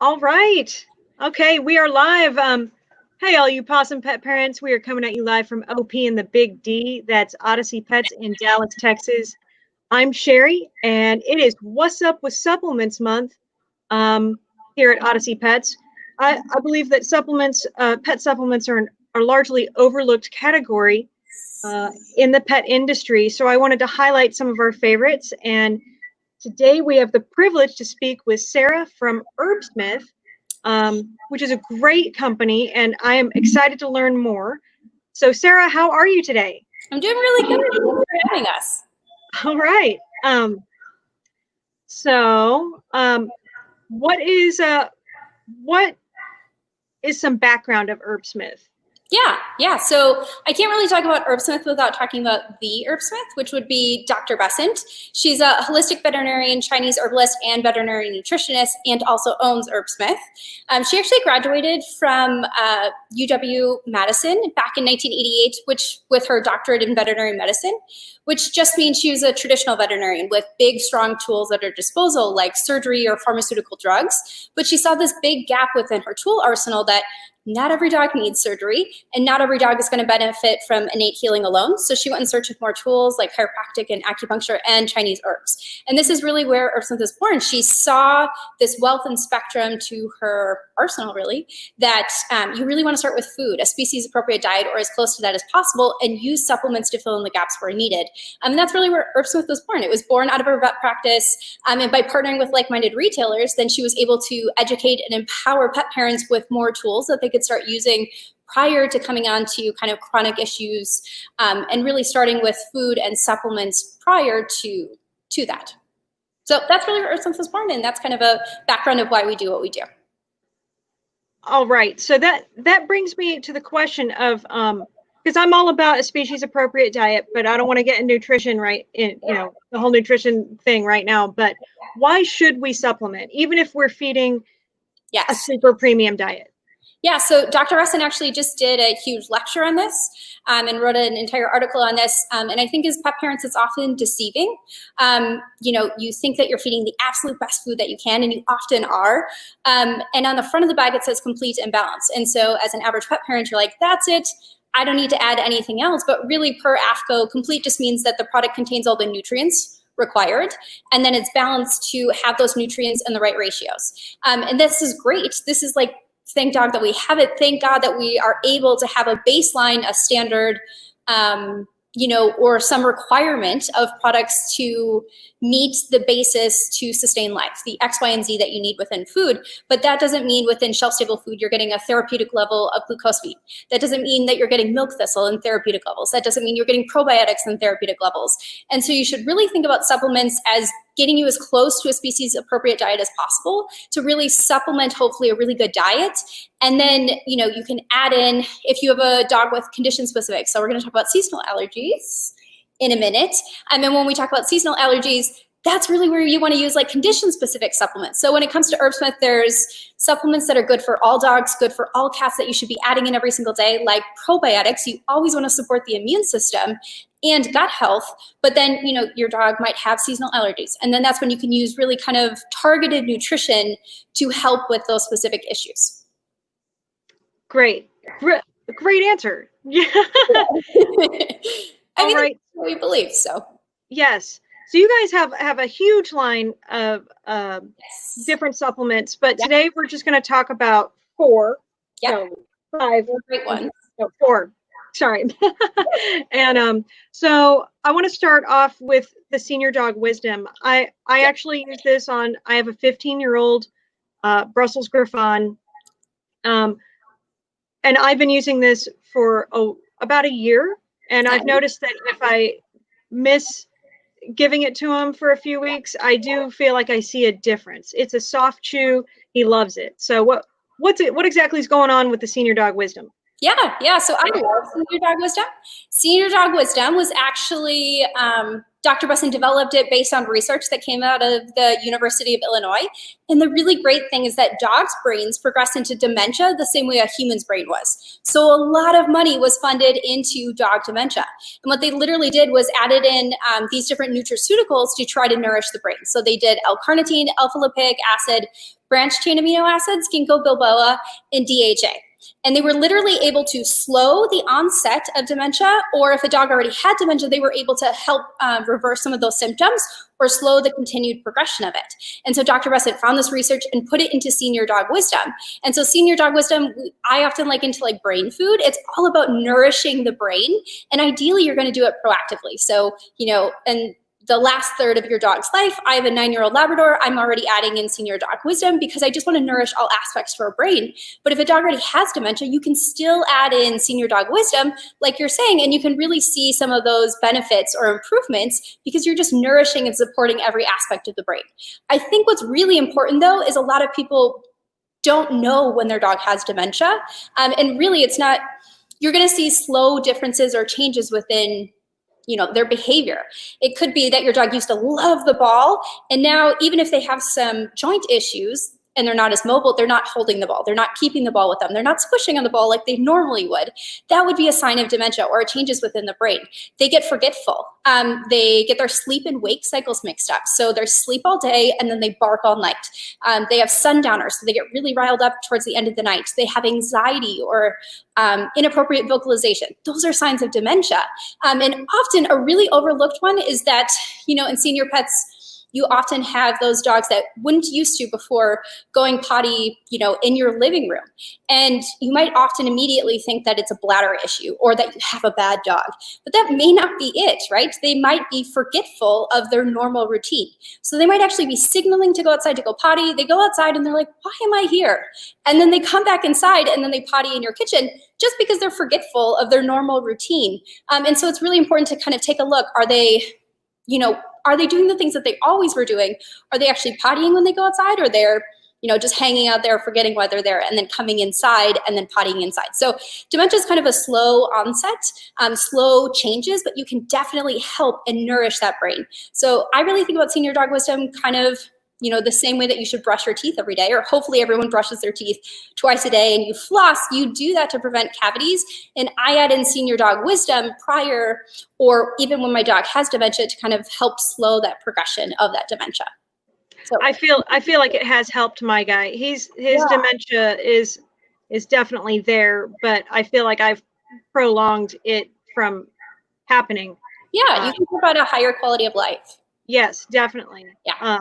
All right. Okay, we are live. Hey, all you possum pet parents. We are coming at you live from OP in the Big D. That's Odyssey Pets in Dallas, Texas. I'm Sherry, and it is What's Up with Supplements Month here at Odyssey Pets. I believe that pet supplements are largely overlooked category in the pet industry. So I wanted to highlight some of our favorites. And today we have the privilege to speak with Sarah from Herbsmith, which is a great company, and I am excited to learn more. So Sarah, how are you today? I'm doing really good. Thanks for having us. All right. What is some background of Herbsmith? Yeah. So I can't really talk about Herbsmith without talking about the Herbsmith, which would be Dr. Besant. She's a holistic veterinarian, Chinese herbalist, and veterinary nutritionist, and also owns Herbsmith. She actually graduated from UW-Madison back in 1988, with her doctorate in veterinary medicine, which just means she was a traditional veterinarian with big, strong tools at her disposal, like surgery or pharmaceutical drugs. But she saw this big gap within her tool arsenal that not every dog needs surgery, and not every dog is going to benefit from innate healing alone. So she went in search of more tools like chiropractic and acupuncture and Chinese herbs. And this is really where Herbsmith was born. She saw this wealth and spectrum to her arsenal, really, that you really want to start with food, a species-appropriate diet, or as close to that as possible, and use supplements to fill in the gaps where needed. And that's really where Herbsmith was born. It was born out of her vet practice, and by partnering with like-minded retailers, then she was able to educate and empower pet parents with more tools that they could start using prior to coming on to kind of chronic issues, and really starting with food and supplements prior to that. So that's really where Herbsmith was born, and that's kind of a background of why we do what we do. All right, so that brings me to the question of because I'm all about a species appropriate diet, but I don't want to get in nutrition the whole nutrition thing right now. But why should we supplement, even if we're feeding a super premium diet? Yeah, so Dr. Russin actually just did a huge lecture on this and wrote an entire article on this. And I think as pet parents, it's often deceiving. You think that you're feeding the absolute best food that you can, and you often are. And on the front of the bag, it says complete and balanced. And so as an average pet parent, you're like, that's it. I don't need to add anything else. But really, per AFCO, complete just means that the product contains all the nutrients required, and then it's balanced to have those nutrients in the right ratios. And this is great. This is like, thank God that we have it. Thank God that we are able to have a baseline, a standard, or some requirement of products to meet the basis to sustain life, the X, Y, and Z that you need within food. But that doesn't mean within shelf-stable food you're getting a therapeutic level of glucosamine. That doesn't mean that you're getting milk thistle in therapeutic levels. That doesn't mean you're getting probiotics in therapeutic levels. And so you should really think about supplements as getting you as close to a species-appropriate diet as possible to really supplement, hopefully, a really good diet. And then, you can add in, if you have a dog with condition-specific. So we're going to talk about seasonal allergies in a minute. And then when we talk about seasonal allergies, that's really where you want to use like condition-specific supplements. So when it comes to Herbsmith, there's supplements that are good for all dogs, good for all cats that you should be adding in every single day, like probiotics. You always want to support the immune system and gut health, but then, your dog might have seasonal allergies. And then that's when you can use really kind of targeted nutrition to help with those specific issues. Great answer. Yeah. Right. We believe so. Yes. So you guys have a huge line of different supplements, but today we're just going to talk about 4. Yeah. So 5. Great ones. No, 4. Sorry. And so I want to start off with the Senior Dog Wisdom. I actually use this I have a 15-year-old Brussels Griffon. And I've been using this for about a year. And I've noticed that if I miss giving it to him for a few weeks, I do feel like I see a difference. It's a soft chew. He loves it. So what exactly is going on with the Senior Dog Wisdom? Yeah. So I love Senior Dog Wisdom. Senior Dog Wisdom was actually, Dr. Bussin developed it based on research that came out of the University of Illinois. And the really great thing is that dogs' brains progress into dementia the same way a human's brain was. So a lot of money was funded into dog dementia. And what they literally did was added in these different nutraceuticals to try to nourish the brain. So they did L-carnitine, alpha-lipoic acid, branched-chain amino acids, ginkgo biloba, and DHA. And they were literally able to slow the onset of dementia, or if a dog already had dementia, they were able to help reverse some of those symptoms or slow the continued progression of it. And so Dr. Bussin found this research and put it into Senior Dog Wisdom. And so Senior Dog Wisdom, I often liken into like brain food. It's all about nourishing the brain. And ideally, you're going to do it proactively. So, and the last third of your dog's life, I have a 9-year-old Labrador. I'm already adding in Senior Dog Wisdom because I just want to nourish all aspects for a brain. But if a dog already has dementia, you can still add in Senior Dog Wisdom, like you're saying, and you can really see some of those benefits or improvements because you're just nourishing and supporting every aspect of the brain. I think what's really important, though, is a lot of people don't know when their dog has dementia. And really, it's not, you're going to see slow differences or changes within their behavior. It could be that your dog used to love the ball, and now even if they have some joint issues and they're not as mobile, they're not holding the ball, they're not keeping the ball with them, they're not squishing on the ball like they normally would. That would be a sign of dementia or changes within the brain. They get forgetful. They get their sleep and wake cycles mixed up. So they sleep all day and then they bark all night. They have sundowners, so they get really riled up towards the end of the night. They have anxiety or inappropriate vocalization. Those are signs of dementia. And often a really overlooked one is that, in senior pets, you often have those dogs that wouldn't used to before going potty, in your living room. And you might often immediately think that it's a bladder issue or that you have a bad dog, but that may not be it, right? They might be forgetful of their normal routine. So they might actually be signaling to go outside to go potty. They go outside and they're like, why am I here? And then they come back inside and then they potty in your kitchen just because they're forgetful of their normal routine. And so it's really important to kind of take a look. Are they doing the things that they always were doing? Are they actually pottying when they go outside, or they're, just hanging out there, forgetting why they're there, and then coming inside and then pottying inside? So dementia is kind of a slow onset, slow changes, but you can definitely help and nourish that brain. So I really think about Senior Dog Wisdom kind of, the same way that you should brush your teeth every day, or hopefully everyone brushes their teeth twice a day and you floss. You do that to prevent cavities. And I add in Senior Dog Wisdom prior, or even when my dog has dementia, to kind of help slow that progression of that dementia. So I feel like it has helped my guy. His dementia is definitely there, but I feel like I've prolonged it from happening. Yeah, you can provide a higher quality of life. Yes, definitely. Yeah.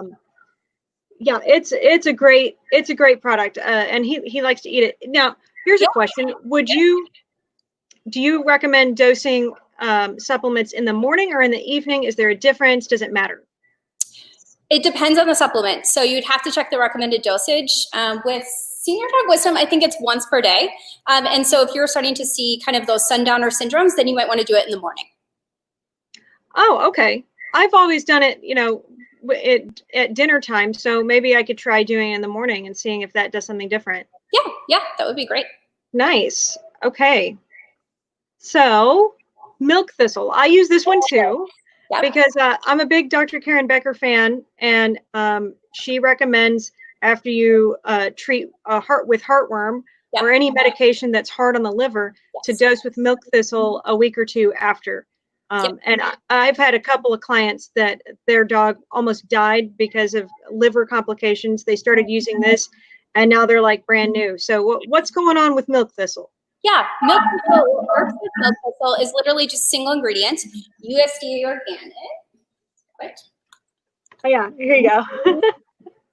Yeah, it's a great product, and he likes to eat it. Now, here's a question: do you recommend dosing supplements in the morning or in the evening? Is there a difference? Does it matter? It depends on the supplement. So you'd have to check the recommended dosage. With Senior Dog Wisdom, I think it's once per day. And so if you're starting to see kind of those sundowner syndromes, then you might want to do it in the morning. Oh, okay. I've always done it, at dinner time. So maybe I could try doing it in the morning and seeing if that does something different. Yeah, that would be great. Nice. Okay. So milk thistle. I use this one too. Yep. Because I'm a big Dr. Karen Becker fan, and she recommends after you treat with heartworm or any medication that's hard on the liver to dose with milk thistle a week or two after. And I've had a couple of clients that their dog almost died because of liver complications. They started using this, and now they're like brand new. So what's going on with milk thistle? Yeah, milk thistle, Herbsmith milk thistle is literally just single ingredient, USDA organic. Wait. Oh yeah, here you go.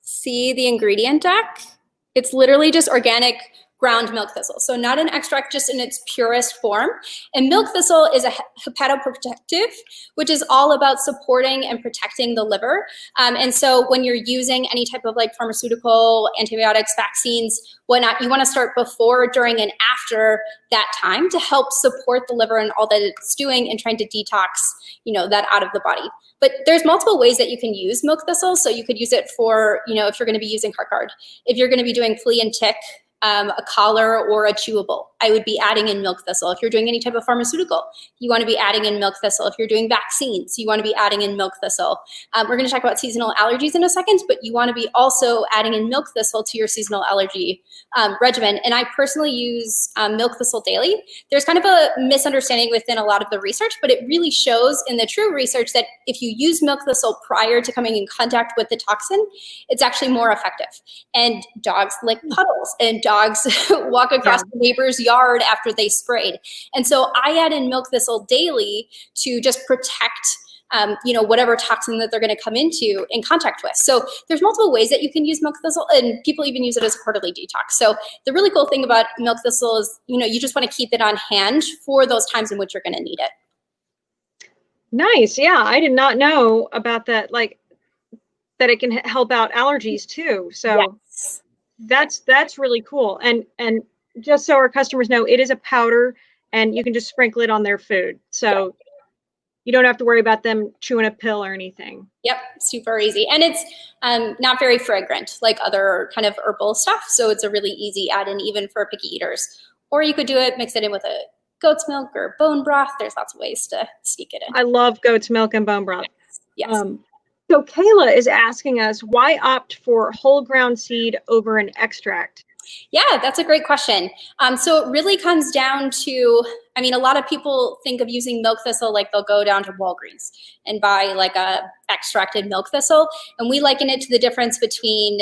See the ingredient deck? It's literally just organic ground milk thistle. So not an extract, just in its purest form. And milk thistle is a hepatoprotective, which is all about supporting and protecting the liver. And so when you're using any type of like pharmaceutical, antibiotics, vaccines, whatnot, you want to start before, during, and after that time to help support the liver and all that it's doing and trying to detox, that out of the body. But there's multiple ways that you can use milk thistle. So you could use it for, if you're going to be using heart guard, if you're going to be doing flea and tick, a collar or a chewable. I would be adding in milk thistle. If you're doing any type of pharmaceutical, you want to be adding in milk thistle. If you're doing vaccines, you want to be adding in milk thistle. We're going to talk about seasonal allergies in a second, but you want to be also adding in milk thistle to your seasonal allergy regimen. And I personally use milk thistle daily. There's kind of a misunderstanding within a lot of the research, but it really shows in the true research that if you use milk thistle prior to coming in contact with the toxin, it's actually more effective. And dogs like puddles, and dogs walk across the neighbor's yard after they sprayed. And so I add in milk thistle daily to just protect whatever toxin that they're going to come into in contact with. So there's multiple ways that you can use milk thistle, and people even use it as a quarterly detox. So the really cool thing about milk thistle is, you just want to keep it on hand for those times in which you're going to need it. Nice. Yeah, I did not know about that. Like that it can help out allergies too. So that's really cool. And just so our customers know, it is a powder, and you can just sprinkle it on their food. So you don't have to worry about them chewing a pill or anything. Yep, super easy. And it's not very fragrant like other kind of herbal stuff. So it's a really easy add-in even for picky eaters. Or you could do it, mix it in with a goat's milk or bone broth. There's lots of ways to sneak it in. I love goat's milk and bone broth. Yes. So Kayla is asking us, why opt for whole ground seed over an extract? Yeah, that's a great question. So it really comes down to, a lot of people think of using milk thistle like they'll go down to Walgreens and buy like a extracted milk thistle. And we liken it to the difference between,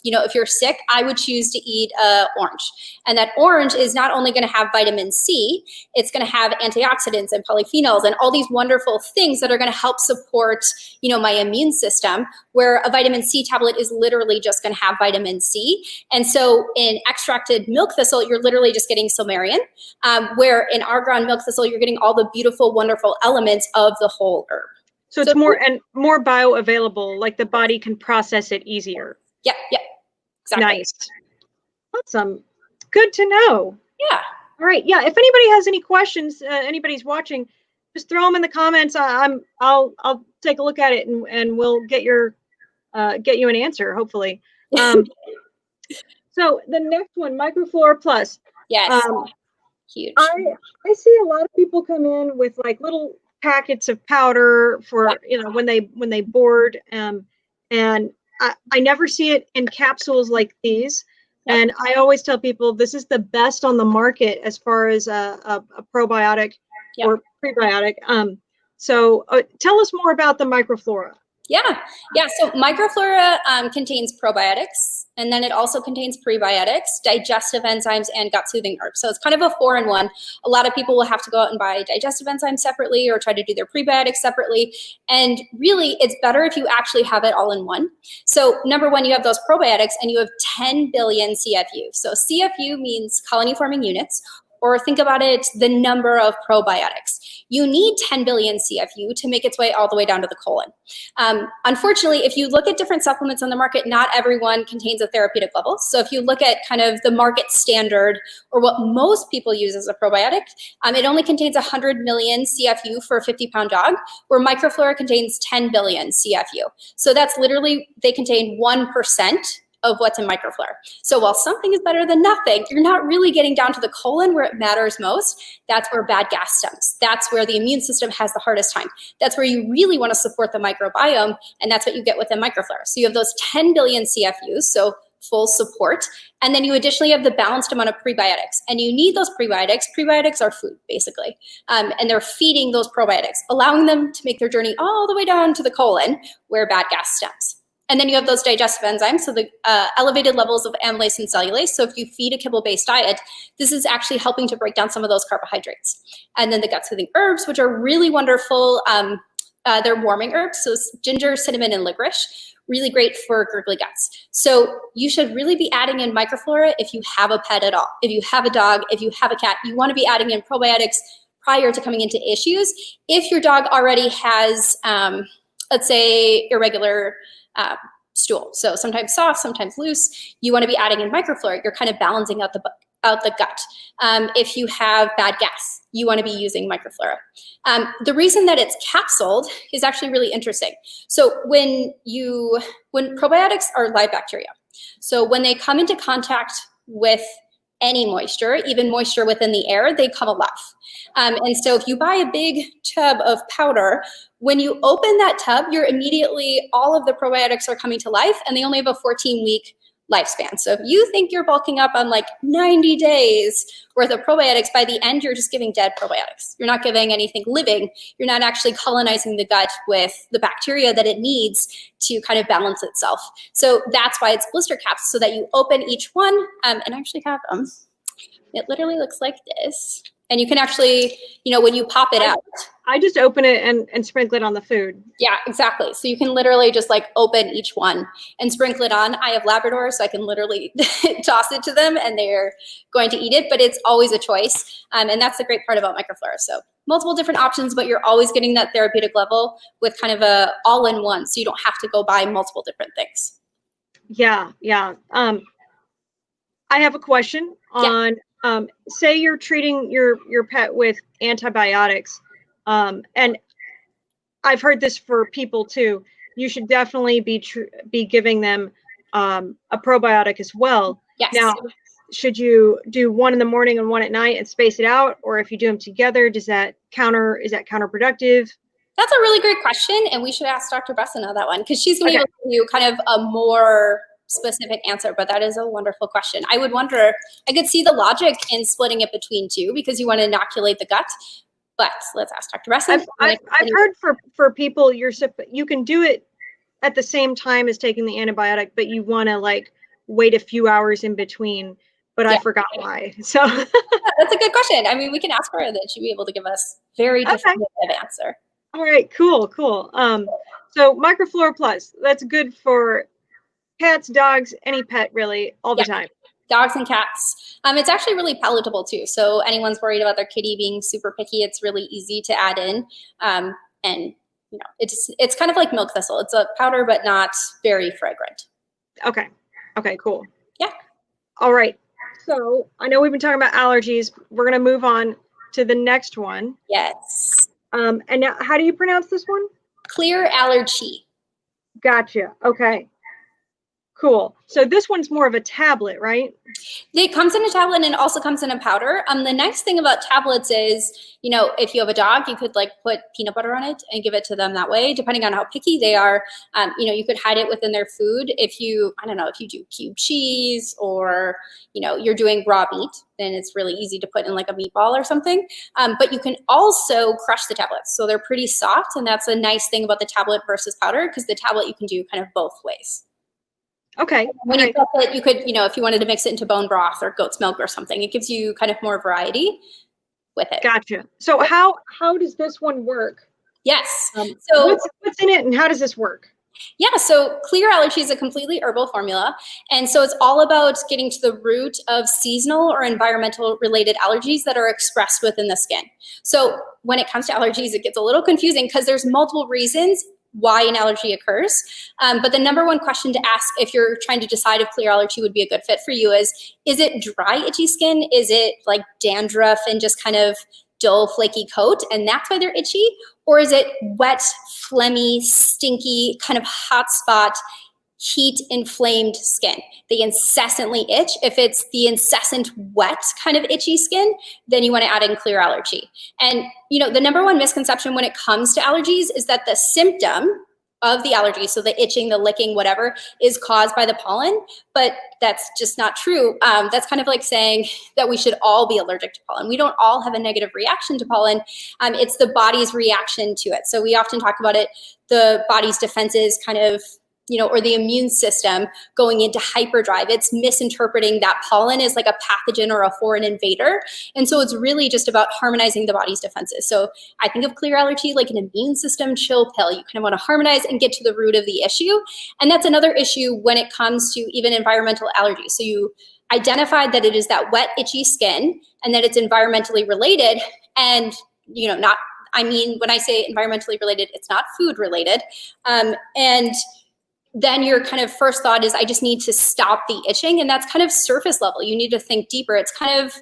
if you're sick, I would choose to eat orange. And that orange is not only going to have vitamin C, it's going to have antioxidants and polyphenols and all these wonderful things that are going to help support, my immune system, where a vitamin C tablet is literally just going to have vitamin C. And so in extracted milk thistle, you're literally just getting Silmarian, where in our ground milk thistle, you're getting all the beautiful, wonderful elements of the whole herb. So it's more bioavailable, like the body can process it easier. Yep, exactly. Nice. Awesome. Good to know. Yeah. All right. Yeah. If anybody has any questions, anybody's watching, just throw them in the comments. I'll take a look at it and we'll get you an answer, hopefully. So the next one, Microflora Plus. Yes. Huge. I see a lot of people come in with like little packets of powder for when they board, and I never see it in capsules like these. And I always tell people this is the best on the market as far as a probiotic or prebiotic. So tell us more about the Microflora. Yeah. So Microflora contains probiotics, and then it also contains prebiotics, digestive enzymes, and gut-soothing herbs. So it's kind of a 4-in-1. A lot of people will have to go out and buy digestive enzymes separately or try to do their prebiotics separately. And really, it's better if you actually have it all in one. So number one, you have those probiotics, and you have 10 billion CFU. So CFU means colony-forming units, or think about it, the number of probiotics. You need 10 billion CFU to make its way all the way down to the colon. Unfortunately, if you look at different supplements on the market, not everyone contains a therapeutic level. So if you look at kind of the market standard, or what most people use as a probiotic, it only contains 100 million CFU for a 50-pound dog, where Microflora contains 10 billion CFU. So that's literally, they contain 1% of what's in Microflora. So while something is better than nothing, you're not really getting down to the colon where it matters most. That's where bad gas stems. That's where the immune system has the hardest time. That's where you really want to support the microbiome, and that's what you get within Microflora. So you have those 10 billion CFUs, so full support, and then you additionally have the balanced amount of prebiotics. And you need those prebiotics. Prebiotics are food, basically, and they're feeding those probiotics, allowing them to make their journey all the way down to the colon where bad gas stems. And then you have those digestive enzymes, so the elevated levels of amylase and cellulase. So if you feed a kibble-based diet, this is actually helping to break down some of those carbohydrates. And then the gut-soothing herbs, which are really wonderful. They're warming herbs, so ginger, cinnamon, and licorice. Really great for gurgly guts. So you should really be adding in Microflora if you have a pet at all. If you have a dog, if you have a cat, you want to be adding in probiotics prior to coming into issues. If your dog already has, let's say, irregular stool, so sometimes soft, sometimes loose, you want to be adding in Microflora. You're kind of balancing out the gut. If you have bad gas, you want to be using Microflora. The reason that it's capsuled is actually really interesting. So when probiotics are live bacteria, so when they come into contact with any moisture, even moisture within the air, they come alive. And so if you buy a big tub of powder, when you open that tub, you're immediately, all of the probiotics are coming to life, and they only have a 14-week lifespan. So if you think you're bulking up on like 90 days worth of probiotics, by the end, you're just giving dead probiotics. You're not giving anything living. You're not actually colonizing the gut with the bacteria that it needs to kind of balance itself. So that's why it's blister caps, so that you open each one, and I actually have them. It literally looks like this. And you can actually, when you pop it out. I just open it and sprinkle it on the food. Yeah, exactly. So you can literally just like open each one and sprinkle it on. I have Labradors, so I can literally toss it to them and they're going to eat it, but it's always a choice. And that's the great part about Microflora. So multiple different options, but you're always getting that therapeutic level with kind of a all-in-one, so you don't have to go buy multiple different things. Yeah. I have a question on, say you're treating your pet with antibiotics, and I've heard this for people too. You should definitely be giving them a probiotic as well. Yes. Now, should you do one in the morning and one at night and space it out, or if you do them together, is that counterproductive? That's a really great question, and we should ask Dr. Bressina that one, because she's going to be able to give you kind of a more specific answer, but that is a wonderful question. I would wonder, I could see the logic in splitting it between two because you want to inoculate the gut, but let's ask Dr. Bressina. I've heard for people, you can do it at the same time as taking the antibiotic, but you want to like wait a few hours in between, but I forgot why. So that's a good question. I mean, we can ask her, and then she'll be able to give us very definitive answer. All right, cool. So Microflora Plus, that's good for cats, dogs, any pet really, all the time. Dogs and cats. It's actually really palatable too. So anyone's worried about their kitty being super picky, it's really easy to add in. And it's kind of like milk thistle. It's a powder, but not very fragrant. Okay, cool. Yeah. All right. So I know we've been talking about allergies. We're going to move on to the next one. Yes. And now, how do you pronounce this one? Clear Allergy. Gotcha. Okay. Cool. So this one's more of a tablet, right? It comes in a tablet and it also comes in a powder. The nice thing about tablets is, if you have a dog, you could like put peanut butter on it and give it to them that way, depending on how picky they are. You could hide it within their food. If you do cube cheese or, you're doing raw meat, then it's really easy to put in like a meatball or something. But you can also crush the tablets. So they're pretty soft. And that's a nice thing about the tablet versus powder, because the tablet you can do kind of both ways. Okay. When you cook it, you could, if you wanted to mix it into bone broth or goat's milk or something, it gives you kind of more variety with it. Gotcha. So how does this one work? Yes. So what's in it and how does this work? Yeah, so Clear Allergy is a completely herbal formula. And so it's all about getting to the root of seasonal or environmental related allergies that are expressed within the skin. So when it comes to allergies, it gets a little confusing because there's multiple reasons why an allergy occurs. But the number one question to ask if you're trying to decide if Clear Allergy would be a good fit for you is it dry, itchy skin? Is it like dandruff and just kind of dull, flaky coat, and that's why they're itchy? Or is it wet, phlegmy, stinky, kind of hot spot, heat inflamed skin? They incessantly itch. If it's the incessant wet kind of itchy skin, then you want to add in Clear Allergy. And the number one misconception when it comes to allergies is that the symptom of the allergy, so the itching, the licking, whatever, is caused by the pollen, but that's just not true. That's kind of like saying that we should all be allergic to pollen. We don't all have a negative reaction to pollen. It's the body's reaction to it. So we often talk about it, the body's defenses kind of, or the immune system going into hyperdrive. It's misinterpreting that pollen as like a pathogen or a foreign invader. And so it's really just about harmonizing the body's defenses. So I think of Clear Allergy like an immune system chill pill. You kind of want to harmonize and get to the root of the issue. And that's another issue when it comes to even environmental allergies. So you identified that it is that wet, itchy skin and that it's environmentally related. And, when I say environmentally related, it's not food related. And then your kind of first thought is, I just need to stop the itching. And that's kind of surface level. You need to think deeper. It's kind of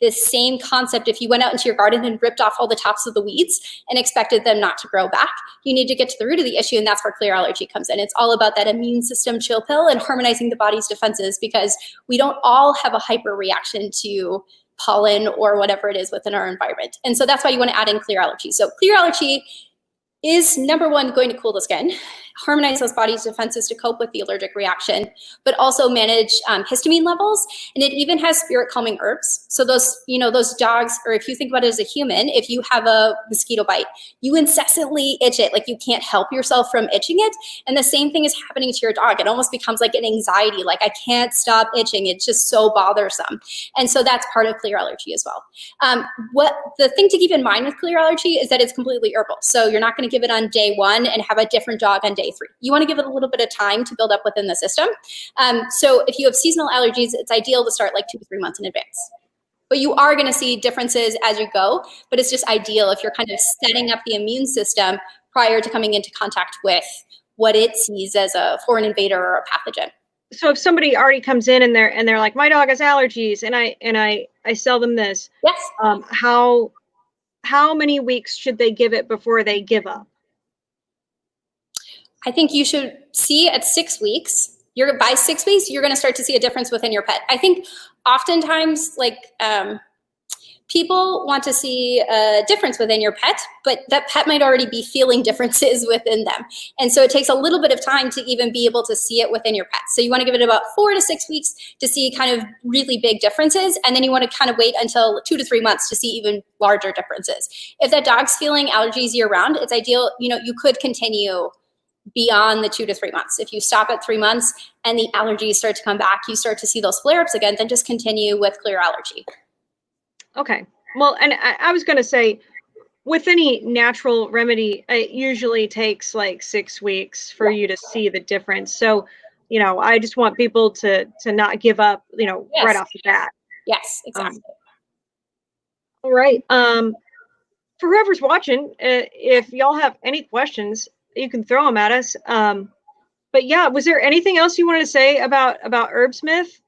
this same concept. If you went out into your garden and ripped off all the tops of the weeds and expected them not to grow back, you need to get to the root of the issue. And that's where Clear Allergy comes in. It's all about that immune system chill pill and harmonizing the body's defenses, because we don't all have a hyper reaction to pollen or whatever it is within our environment. And so that's why you want to add in Clear Allergy. So Clear Allergy is, number one, going to cool the skin, harmonize those body's defenses to cope with the allergic reaction, but also manage histamine levels. And it even has spirit calming herbs. So those, those dogs, or if you think about it as a human, if you have a mosquito bite, you incessantly itch it, like you can't help yourself from itching it. And the same thing is happening to your dog. It almost becomes like an anxiety, like I can't stop itching. It's just so bothersome. And so that's part of Clear Allergy as well. What the thing to keep in mind with Clear Allergy is that it's completely herbal. So you're not going to give it on day one and have a different dog on day 3. You want to give it a little bit of time to build up within the system. So if you have seasonal allergies, it's ideal to start like 2 to 3 months in advance. But you are going to see differences as you go, but it's just ideal if you're kind of setting up the immune system prior to coming into contact with what it sees as a foreign invader or a pathogen. So if somebody already comes in and they're like, my dog has allergies, and I sell them this, yes, how many weeks should they give it before they give up? I think you should see at 6 weeks. By 6 weeks, you're going to start to see a difference within your pet. I think oftentimes, people want to see a difference within your pet, but that pet might already be feeling differences within them. And so it takes a little bit of time to even be able to see it within your pet. So you want to give it about 4 to 6 weeks to see kind of really big differences. And then you want to kind of wait until 2 to 3 months to see even larger differences. If that dog's feeling allergies year round, it's ideal, you could continue beyond the 2 to 3 months. If you stop at 3 months and the allergies start to come back, you start to see those flare-ups again, then just continue with Clear Allergy. Okay. Well, and I was going to say, with any natural remedy, it usually takes like 6 weeks for you to see the difference. So, I just want people to not give up, yes, right off the bat. Yes, exactly. All right. For whoever's watching, if y'all have any questions, you can throw them at us. But yeah, was there anything else you wanted to say about Herbsmith?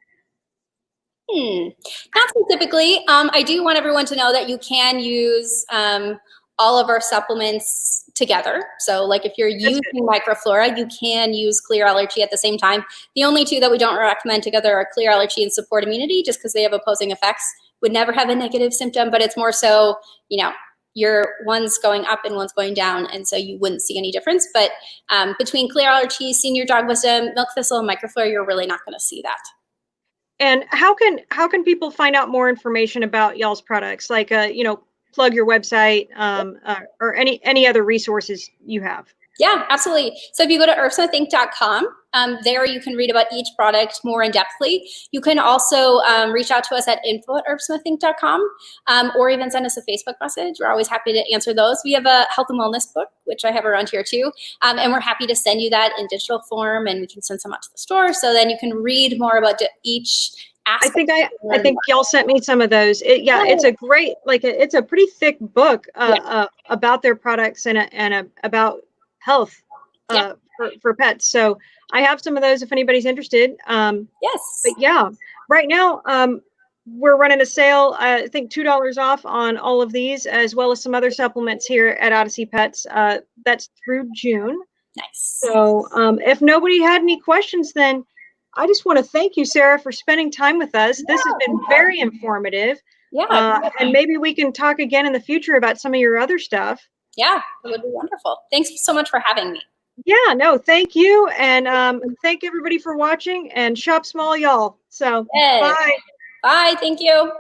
Not specifically. I do want everyone to know that you can use all of our supplements together. So like if you're using Microflora, you can use Clear Allergy at the same time. The only two that we don't recommend together are Clear Allergy and Support Immunity, just because they have opposing effects. Would never have a negative symptom, but it's more so, your one's going up and one's going down, and so you wouldn't see any difference. But between Clear Allergy, Senior Dog Wisdom, Milk Thistle, and Microflora, you're really not going to see that. And how can people find out more information about y'all's products? Like, plug your website or any other resources you have. Yeah, absolutely. So if you go to herbsmithinc.com, there you can read about each product more in-depthly. You can also reach out to us at info@herbsmithinc.com or even send us a Facebook message. We're always happy to answer those. We have a health and wellness book, which I have around here too, and we're happy to send you that in digital form, and we can send some out to the store so then you can read more about each aspect. I think y'all sent me some of those. It's a great, it's a pretty thick book about their products and about health for pets. So I have some of those if anybody's interested. Yes. But yeah, right now we're running a sale. I think $2 off on all of these, as well as some other supplements here at Odyssey Pets. That's through June. Nice. So if nobody had any questions, then I just want to thank you, Sarah, for spending time with us. This has been very informative. Yeah. And maybe we can talk again in the future about some of your other stuff. Yeah, it would be wonderful. Thanks so much for having me. Yeah, no, thank you. And thank everybody for watching, and shop small, y'all. So Yay. bye. Bye. Thank you.